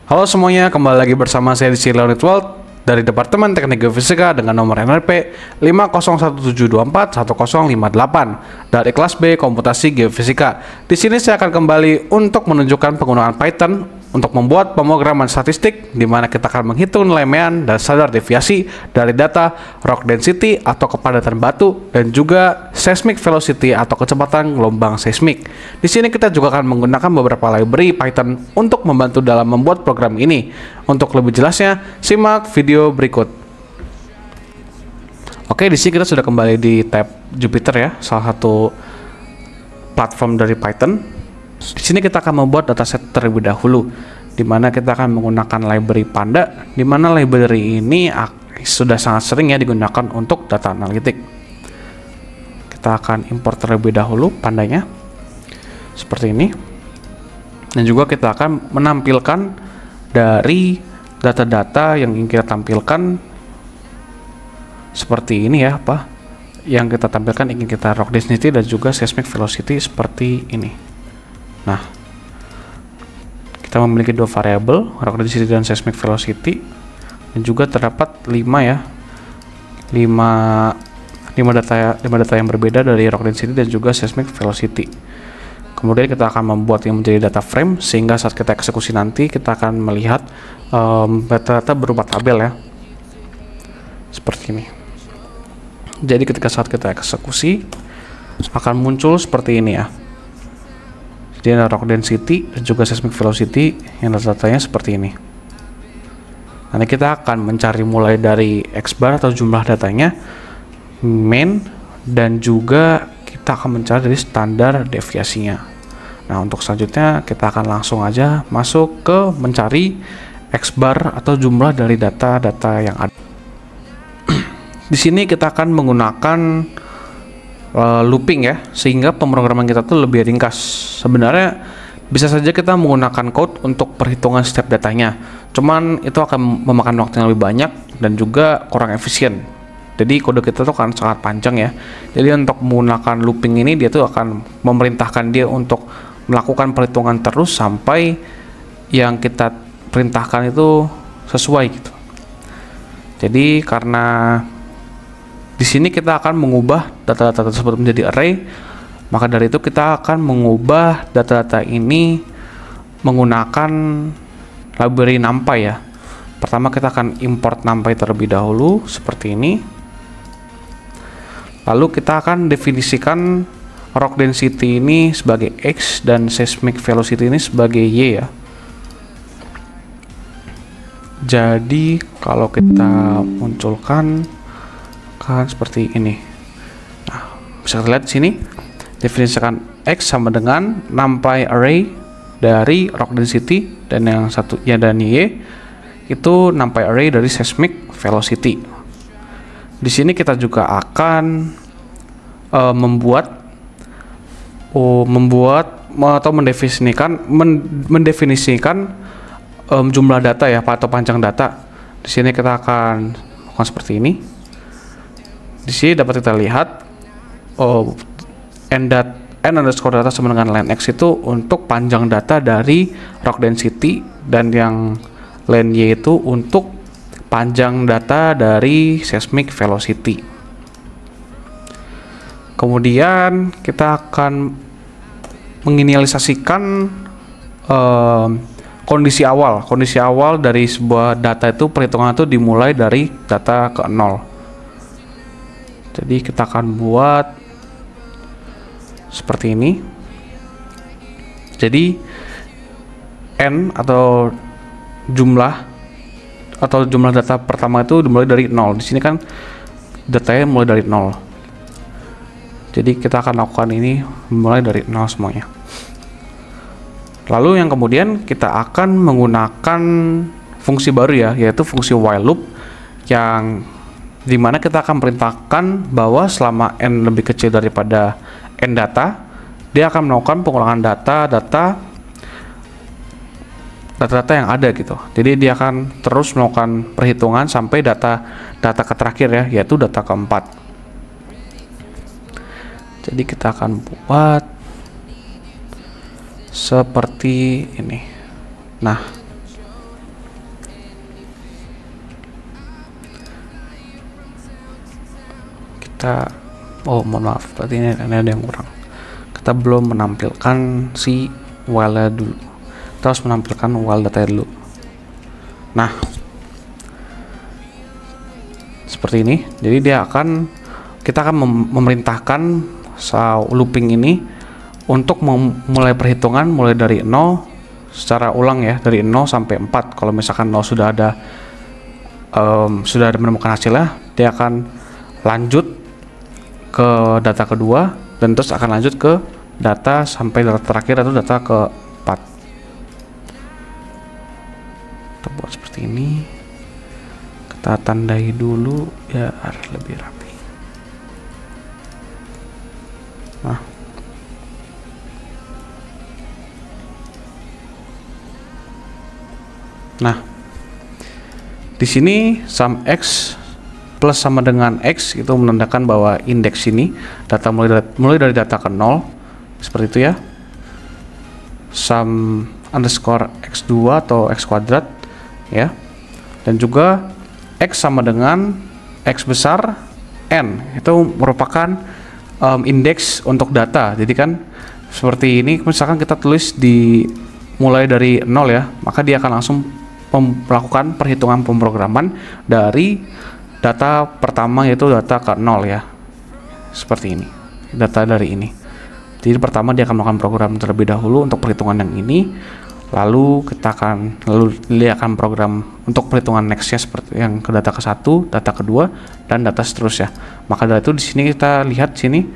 Halo semuanya, kembali lagi bersama saya di Leonid World dari Departemen Teknik Geofisika dengan nomor NRP 50172410058 dari kelas B Komputasi Geofisika. Di sini saya akan kembali untuk menunjukkan penggunaan Python untuk membuat pemrograman statistik di mana kita akan menghitung nilai mean dan standar deviasi dari data rock density atau kepadatan batu dan juga seismic velocity atau kecepatan gelombang seismik. Di sini kita juga akan menggunakan beberapa library Python untuk membantu dalam membuat program ini. Untuk lebih jelasnya, simak video berikut. Oke, di sini kita sudah kembali di tab Jupyter ya, salah satu platform dari Python. Di sini kita akan membuat dataset terlebih dahulu, di mana kita akan menggunakan library Panda, di mana library ini sudah sangat sering ya digunakan untuk data analitik. Kita akan import terlebih dahulu Pandanya, seperti ini, dan juga kita akan menampilkan dari data-data yang ingin kita tampilkan seperti ini ya, yang kita tampilkan ingin kita rock density dan juga seismic velocity seperti ini. Nah, kita memiliki dua variabel, rock density dan seismic velocity, dan juga terdapat 5 data yang berbeda dari rock density dan juga seismic velocity. Kemudian kita akan membuat yang menjadi data frame, sehingga saat kita eksekusi nanti kita akan melihat data-data berupa tabel ya, seperti ini. Jadi ketika saat kita eksekusi akan muncul seperti ini ya. Jadi ada rock density dan juga seismic velocity yang data-datanya seperti ini. Nanti kita akan mencari mulai dari X-bar atau jumlah datanya, mean, dan juga kita akan mencari dari standar deviasinya. Nah, untuk selanjutnya kita akan langsung aja masuk ke mencari X-bar atau jumlah dari data-data yang ada. Di sini kita akan menggunakan looping ya, sehingga pemrograman kita tuh lebih ringkas. Sebenarnya bisa saja kita menggunakan code untuk perhitungan step datanya, cuman itu akan memakan waktu yang lebih banyak dan juga kurang efisien. Jadi kode kita tuh akan sangat panjang ya. Jadi untuk menggunakan looping ini, dia tuh akan memerintahkan dia untuk melakukan perhitungan terus sampai yang kita perintahkan itu sesuai gitu. Jadi karena di sini kita akan mengubah data-data tersebut menjadi array, maka dari itu kita akan mengubah data-data ini menggunakan library NumPy ya. Pertama kita akan import NumPy terlebih dahulu seperti ini. Lalu kita akan definisikan rock density ini sebagai X dan seismic velocity ini sebagai Y ya. Jadi kalau kita munculkan kan seperti ini. Nah, bisa kita lihat di sini definisikan X sama dengan NumPy array dari rock density, dan yang satunya dan Y itu NumPy array dari seismic velocity. Di sini kita juga akan membuat atau mendefinisikan jumlah data ya, atau panjang data. Di sini kita akan lakukan seperti ini. Di sini dapat kita lihat n underscore data sama dengan len x itu untuk panjang data dari rock density, dan yang len y itu untuk panjang data dari seismic velocity. Kemudian kita akan menginisialisasikan kondisi awal dari sebuah data itu, perhitungan itu dimulai dari data ke 0. Jadi kita akan buat seperti ini. Jadi n atau jumlah data pertama itu dimulai dari 0. Di sini kan datanya mulai dari 0. Jadi kita akan lakukan ini mulai dari 0 semuanya. Lalu yang kemudian kita akan menggunakan fungsi baru ya, yaitu fungsi while loop, yang dimana kita akan perintahkan bahwa selama n lebih kecil daripada n data, dia akan melakukan pengulangan data-data yang ada gitu. Jadi dia akan terus melakukan perhitungan sampai data ke terakhir ya, yaitu data keempat. Jadi kita akan buat seperti ini. Nah, mohon maaf, berarti ini ada yang kurang. Kita belum menampilkan si while dulu, kita harus menampilkan while data dulu. Nah, seperti ini. Jadi kita akan memerintahkan looping ini untuk memulai perhitungan mulai dari 0 secara ulang ya, dari 0 sampai 4. Kalau misalkan 0 sudah ada menemukan hasilnya, dia akan lanjut ke data kedua dan terus akan lanjut ke data sampai data terakhir atau data keempat. Kita buat seperti ini, kita tandai dulu ya lebih rapi. Nah, di sini sum x plus sama dengan x itu menandakan bahwa indeks ini data mulai dari data ke 0 seperti itu ya. Sum underscore x2 atau x kuadrat ya, dan juga x sama dengan x besar n, itu merupakan indeks untuk data. Jadi kan seperti ini, misalkan kita tulis mulai dari 0 ya, maka dia akan langsung melakukan perhitungan pemrograman dari data pertama, yaitu data ke 0 ya, seperti ini, data dari ini. Jadi pertama dia akan melakukan program terlebih dahulu untuk perhitungan yang ini, lalu dia akan program untuk perhitungan nextnya seperti yang ke data ke-1, data kedua, dan data seterusnya. Maka dari itu di sini kita lihat sini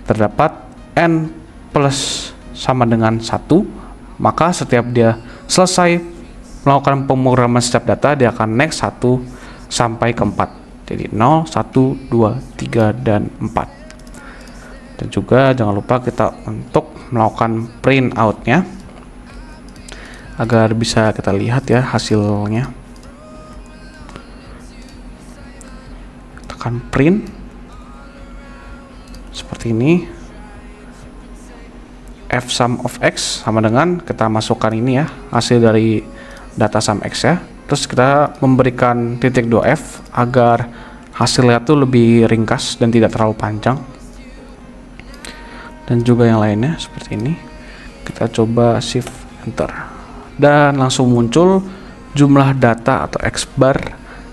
terdapat n plus sama dengan 1, maka setiap dia selesai melakukan pemrograman setiap data, dia akan next 1 sampai ke 4. Jadi 0, 1, 2, 3, dan 4. Dan juga jangan lupa kita untuk melakukan print out-nya agar bisa kita lihat ya hasilnya. Tekan print seperti ini. F sum of x sama dengan kita masukkan ini ya, hasil dari data sum x ya. Terus kita memberikan titik 2f agar hasilnya tuh lebih ringkas dan tidak terlalu panjang. Dan juga yang lainnya seperti ini. Kita coba shift enter. Dan langsung muncul jumlah data atau x bar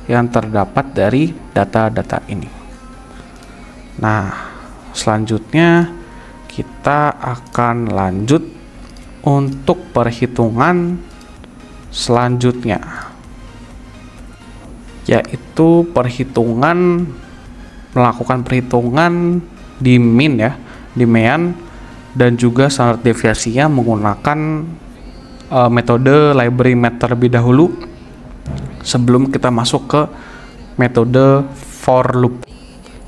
yang terdapat dari data-data ini. Nah, selanjutnya kita akan lanjut untuk perhitungan selanjutnya, yaitu melakukan perhitungan di min ya, di mean, dan juga standar deviasinya menggunakan metode library math terlebih dahulu sebelum kita masuk ke metode for loop.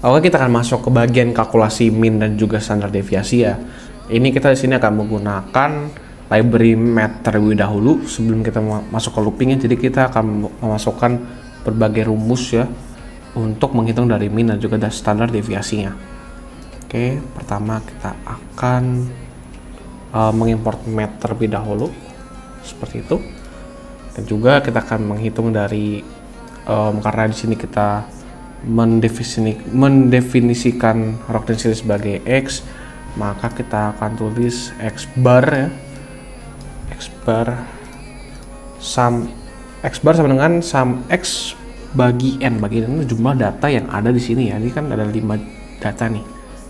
Oke, kita akan masuk ke bagian kalkulasi min dan juga standar deviasi ya. Ini kita di sini akan menggunakan library math terlebih dahulu sebelum kita masuk ke loopingnya. Jadi kita akan memasukkan berbagai rumus ya untuk menghitung dari min dan juga standar deviasinya. Oke, pertama kita akan mengimport math terlebih dahulu seperti itu, dan juga kita akan menghitung dari karena di sini kita mendefinisikan Rockden series sebagai x, maka kita akan tulis x bar ya, x bar sama dengan sum x bagi n. Bagi n itu jumlah data yang ada di sini ya. Ini kan ada 5 data nih.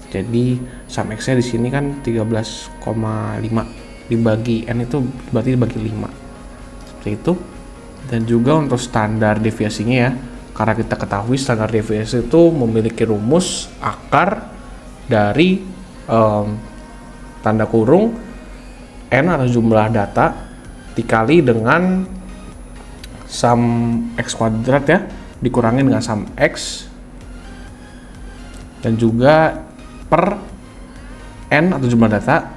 Jadi sum x-nya di sini kan 13,5 dibagi n itu berarti dibagi 5. Seperti itu. Dan juga untuk standar deviasinya ya. Karena kita ketahui standar deviasi itu memiliki rumus akar dari tanda kurung n atau jumlah data dikali dengan sum x kuadrat ya, dikurangi dengan sum x, dan juga per n atau jumlah data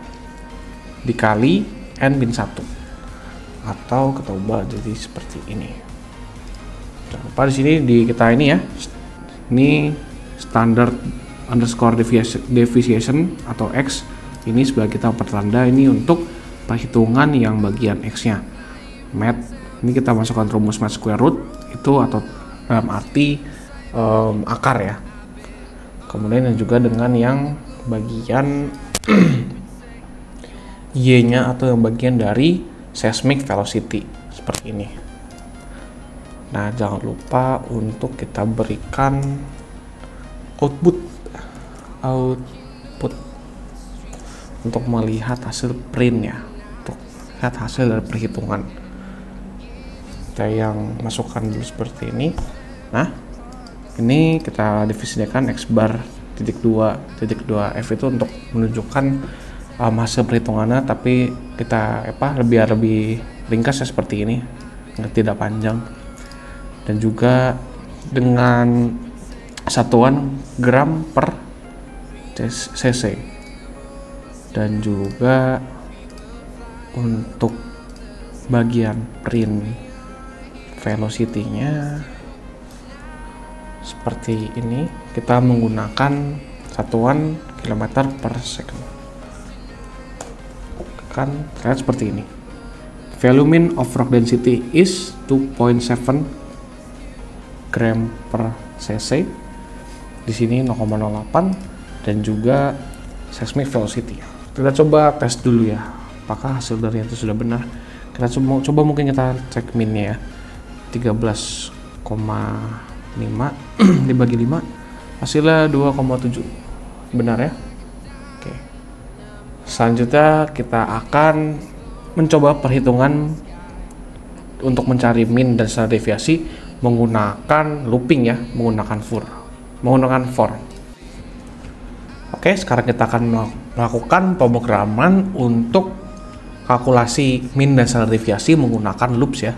dikali n min 1, atau kita ubah jadi seperti ini. Jangan lupa di sini kita ini ya, ini standard underscore deviation atau x, ini sebagai kita pertanda ini untuk perhitungan yang bagian x-nya. Math, ini kita masukkan rumus math square root itu, atau dalam arti akar ya. Kemudian juga dengan yang bagian Y-nya atau yang bagian dari seismic velocity seperti ini. Nah, jangan lupa untuk kita berikan output untuk melihat hasil print ya, untuk lihat hasil dari perhitungan. Saya yang masukkan dulu seperti ini. Nah, ini kita definisikan x bar titik 2 f itu untuk menunjukkan hasil perhitungannya, tapi kita lebih ringkas ya seperti ini, tidak panjang, dan juga dengan satuan gram per cc, dan juga untuk bagian print velocity-nya seperti ini, kita menggunakan satuan kilometer per second. Kan lihat seperti ini. Volume of rock density is 2.7 gram per cc. Di sini 0,08, dan juga seismic velocity. Kita coba tes dulu ya, apakah hasil dari itu sudah benar. Kita coba mungkin kita cek minnya ya. 13,5 dibagi 5 hasilnya 2,7, benar ya. Oke, selanjutnya kita akan mencoba perhitungan untuk mencari min dan standar deviasi menggunakan looping ya, menggunakan for. Oke, sekarang kita akan melakukan pemrograman untuk kalkulasi min dan standar deviasi menggunakan loops ya.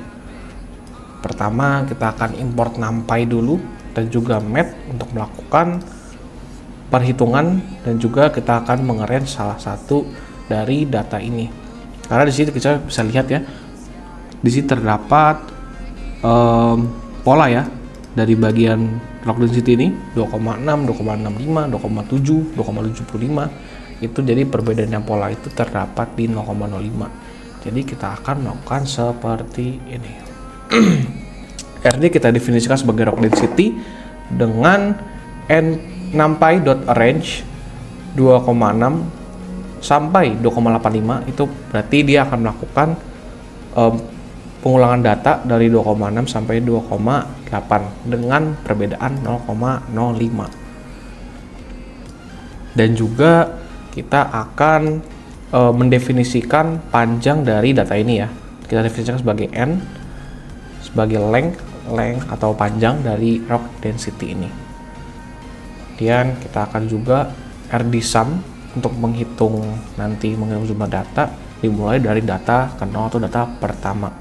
Pertama, kita akan import NumPy dulu dan juga math untuk melakukan perhitungan, dan juga kita akan mengerange salah satu dari data ini. Karena di sini kita bisa lihat ya, di sini terdapat pola ya dari bagian rock density ini 2,6, 2,65, 2,7, 2,75. Itu jadi perbedaannya pola itu terdapat di 0,05. Jadi kita akan melakukan seperti ini. RD kita definisikan sebagai rock density dengan numpy.arrange 2,6 sampai 2,85. Itu berarti dia akan melakukan pengulangan data dari 2,6 sampai 2,8 dengan perbedaan 0,05. Dan juga kita akan mendefinisikan panjang dari data ini ya. Kita definisikan sebagai n, sebagai length atau panjang dari rock density ini. Kemudian kita akan juga RD sum untuk menghitung jumlah data, dimulai dari data ke 0 atau data pertama.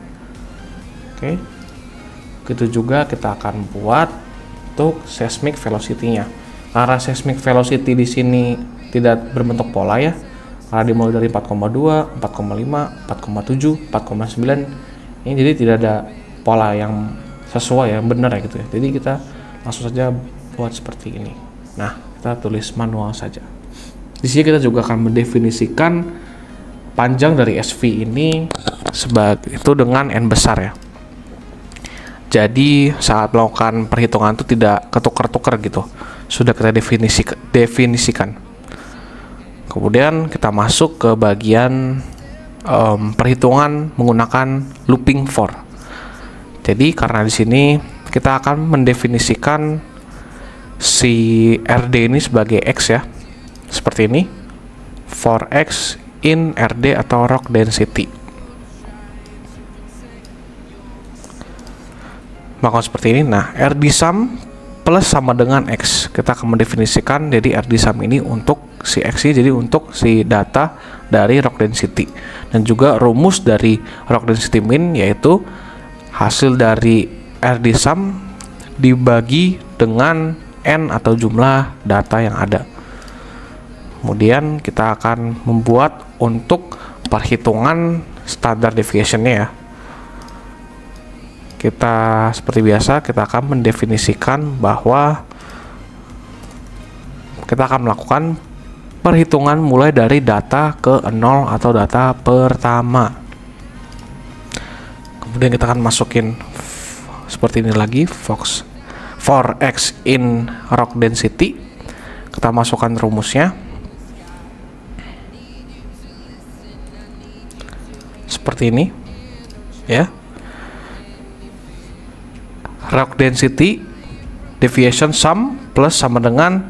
Oke, begitu juga kita akan buat untuk seismic velocity-nya. Karena seismic velocity di sini tidak berbentuk pola ya, karena dimulai dari 4,2, 4,5, 4,7, 4,9. Ini jadi tidak ada pola yang sesuai, yang benar ya gitu ya. Jadi kita langsung saja buat seperti ini. Nah, kita tulis manual saja. Di sini kita juga akan mendefinisikan panjang dari SV ini sebagai itu dengan n besar ya. Jadi saat melakukan perhitungan itu tidak ketukar-tukar gitu. Sudah kita definisikan. Kemudian kita masuk ke bagian perhitungan menggunakan looping for. Jadi karena di sini kita akan mendefinisikan si RD ini sebagai X ya, seperti ini, for X in RD atau rock density. Maka seperti ini. Nah, RD sum plus sama dengan X. Kita akan mendefinisikan jadi RD sum ini untuk si X ini, jadi untuk si data dari rock density. Dan juga rumus dari rock density min yaitu hasil dari RD sum dibagi dengan n atau jumlah data yang ada. Kemudian kita akan membuat untuk perhitungan standard deviation-nya ya. Kita seperti biasa kita akan mendefinisikan bahwa kita akan melakukan perhitungan mulai dari data ke 0 atau data pertama. Kemudian kita akan masukin seperti ini lagi, for X in rock density, Kita masukkan rumusnya. Seperti ini, ya. Rock density deviation sum plus sama dengan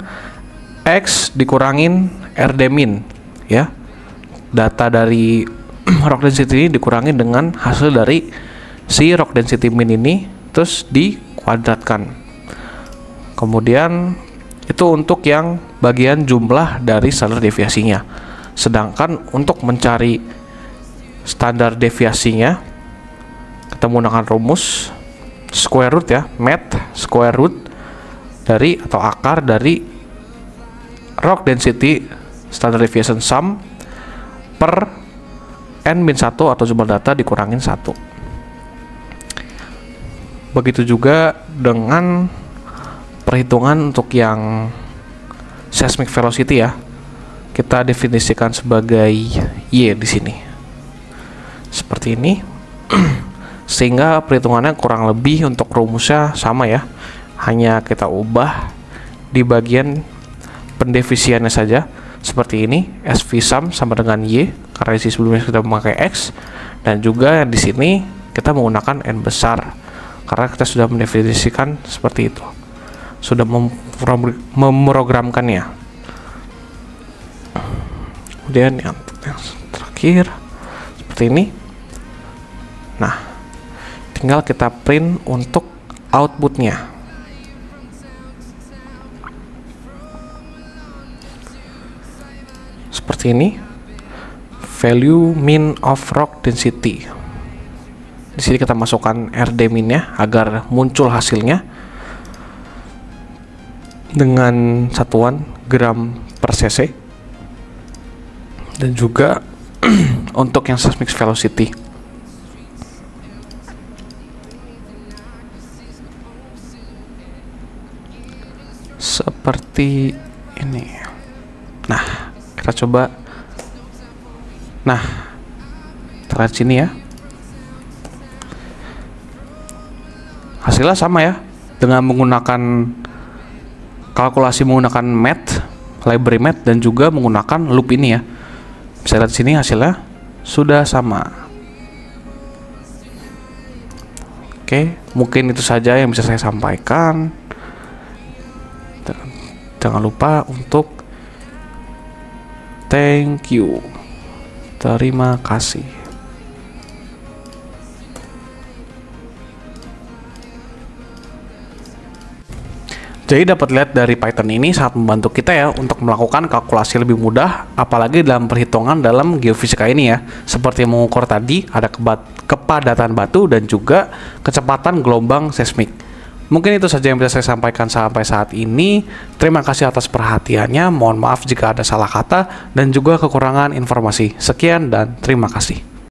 X dikurangin RD min, ya. Data dari rock density ini dikurangi dengan hasil dari si rock density min ini, terus dikuadratkan. Kemudian itu untuk yang bagian jumlah dari standar deviasinya. Sedangkan untuk mencari standar deviasinya, kita menggunakan rumus square root, ya, math square root dari atau akar dari rock density standard deviation sum per n-1 atau jumlah data dikurangin 1. Begitu juga dengan perhitungan untuk yang seismic velocity, ya. Kita definisikan sebagai Y di sini. Seperti ini. Sehingga perhitungannya kurang lebih untuk rumusnya sama, ya. Hanya kita ubah di bagian pendefisiannya saja. Seperti ini, SV sum sama dengan Y, karena di sebelumnya kita memakai X, dan juga di sini kita menggunakan N besar karena kita sudah mendefinisikan seperti itu, sudah memprogramkannya. Kemudian yang terakhir seperti ini. Nah, tinggal kita print untuk outputnya. Seperti ini, value mean of rock density. Di sini kita masukkan RD min-nya agar muncul hasilnya dengan satuan gram per cc, dan juga untuk yang seismic velocity. Seperti ini. Nah, kita coba. Nah, kita lihat sini, ya. Hasilnya sama, ya, dengan menggunakan kalkulasi menggunakan math, library math, dan juga menggunakan loop ini, ya. Bisa lihat sini hasilnya sudah sama. Oke, mungkin itu saja yang bisa saya sampaikan. Jangan lupa untuk thank you. Terima kasih. Jadi dapat lihat dari Python ini sangat membantu kita, ya, untuk melakukan kalkulasi lebih mudah, apalagi dalam perhitungan dalam geofisika ini, ya. Seperti mengukur tadi, ada kepadatan batu dan juga kecepatan gelombang seismik. Mungkin itu saja yang bisa saya sampaikan sampai saat ini. Terima kasih atas perhatiannya. Mohon maaf jika ada salah kata dan juga kekurangan informasi. Sekian dan terima kasih.